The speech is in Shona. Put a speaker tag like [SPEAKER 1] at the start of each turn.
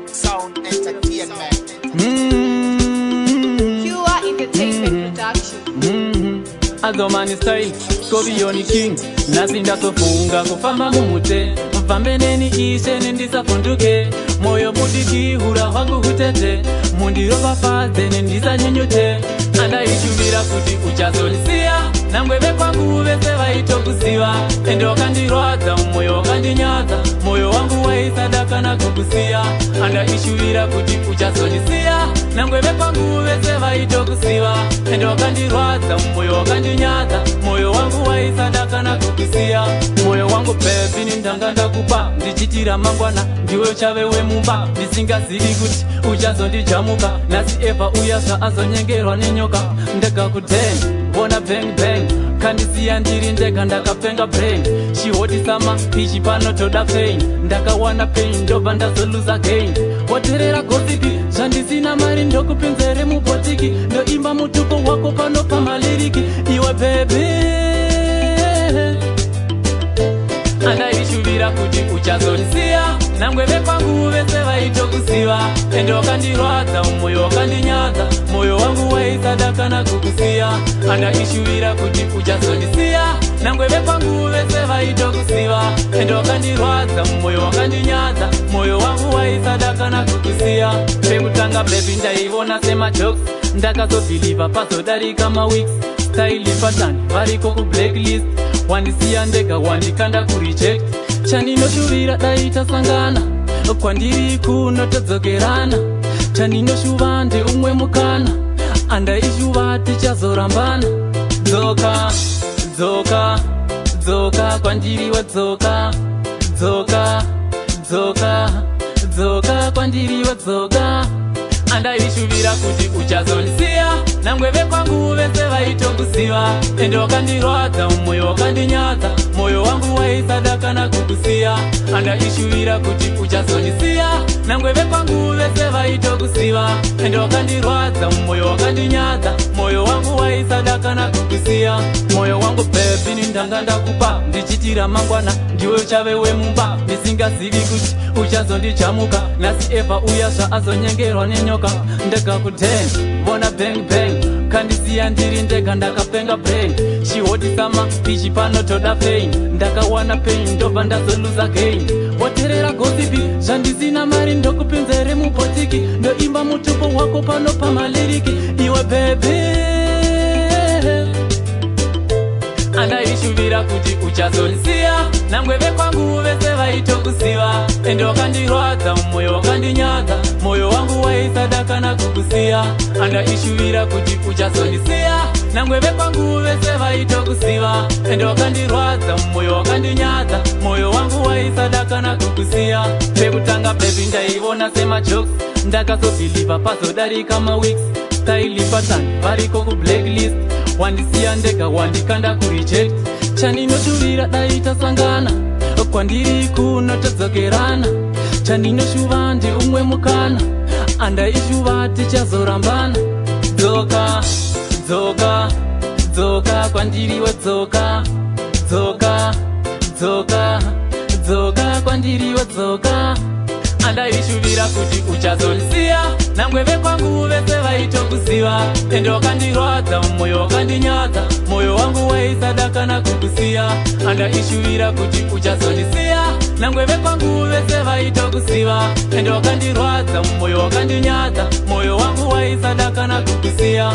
[SPEAKER 1] Sound Entertainment.
[SPEAKER 2] Pure Entertainment Production.
[SPEAKER 3] Azomani style, Scorpion King. Nasinda sofunga kufamba mumute. Mfambe neni ishe nendisa funduke. Moyo mudiki hura wangu hutete. Mundiroba faze nendisa nyenyute. Anda ishubira kuti uchazolisia. Nangwebe kwangu vese vaito kusiwa. Endo kandirwaza, moyo kandinyaza. Moyo wangu waisadaka na kukusia. Anda ishubira kuti uchazolisia. Nangwebe kwangu vese vaito kusiwa. Endo kandirwaza, moyo kandinyaza. Moyo wangu waisadaka na kukusia. Moyo wangu pepi ni mtanganda kupa. Ndichitira mangwana, ndiwe chavewe mumba. Nisinga zili kuti uchazondijamuka. Nasi eva uyasa azonyengerwa ninyoka. Ndeka kuteni, bona bang bang. Kandisiya ndiri ndeka ndakapenga brain. Chihodisama, ichi pano toda pain. Ndakawana pain, ndoba ndazoluza gain. Waterera gosiki, zvandisina mari ndokupinzere mubotiki. Ndoimba mutupo wako pano pamaliriki. Iwe baby Anda ishubira kuti uchazolisia. Nangwebe kwangu vese vaito kusiwa. Endo kandirwadza, moyo kandinyaza. Moyo wangu waisadaka na kukusia. Anda ishubira kuti uchazolisia. Nangwebe kwangu vese vaito kusiwa. Endo kandirwadza, moyo kandinyaza. Moyo wangu waisadaka na kukusia. Pekutanga baby ndaivona sema jokes. Ndakazobhiliva pazodarika maweeks. Style pattern variko ku blacklist. Wandisiya ndega wandikanda kureject. Chaninoshuvira daita sangana. Kwandiri kuno todzokerana. Chaninoshuva nde umwe mukana. Anda ishuva tichazorambana. Dzoka, dzoka, dzoka kwandiri wadzoka. Dzoka, dzoka, dzoka kwandiri wadzoka. Anda ishuvira kuti uchazolisia. Nangwebe kwangu vese vaito kusiwa. Endo kandirwadza, moyo kandinyaza. Moyo wangu waisadaka na kukusia. Anda ishuvira kuti uchazolisia. Nangwebe kwangu vese vaito kusiwa. Endo kandirwadza, moyo kandinyaza. Moyo wangu waisadaka na kukusia. Moyo wangu pepi ni ndanganda kupa. Ndichitira mangwana, ndiwe chavewe mumba. Nisingazivi kuti uchazondijamuka. Nasi eva uyasva azonyengerwa nenyoka. Ndega kuteni, bona bang bang. Kandisiya ndiri ndega ndakapenga brain. Chihodisama, ichi pano toda pain. Ndakawana pain, ndoba ndazoluza gain. Waterera gosipi, zvandisina mari ndokupinzere mubotiki. Ndoimba mutupo wako pano pamaliriki. Iwe baby Anda ishuvira kuti uchazolisia. Nangwebe kwangu vese vaito kusiwa. Endo kandirwadza, moyo kandinyaza. Moyo wangu waisadaka na kukusia. Anda ishuvira kuti uchazolisia. Nangwebe kwangu vese vaito kusiwa. Endo kandirwadza, moyo kandinyaza. Moyo wangu waisadaka na kukusia. Pekutanga baby ndaivona sema jokes. Ndakazobhiliva pazodarika maweeks. Style pattern variko ku blacklist. Wandisiya ndega wandikanda kureject. Chaninoshuvira daita sangana. Kwandiri kuno todzokerana. Chaninoshuva nde umwe mukana. Anda ishuva tichazorambana. Dzoka, dzoka, dzoka kwandiri wadzoka. Dzoka, dzoka, dzoka kwandiri wadzoka. Anda ishuvira kuti uchazolisia. Nangwebe kwangu vese vaito kusiwa. Endo kandirwadza, moyo kandinyaza. Moyo wangu waisadaka na kukusia. Anda ishuvira kuti uchazolisia. Nangwebe kwangu vese vaito kusiwa. Endo kandirwadza, moyo kandinyaza. Moyo wangu waisadaka na kukusia.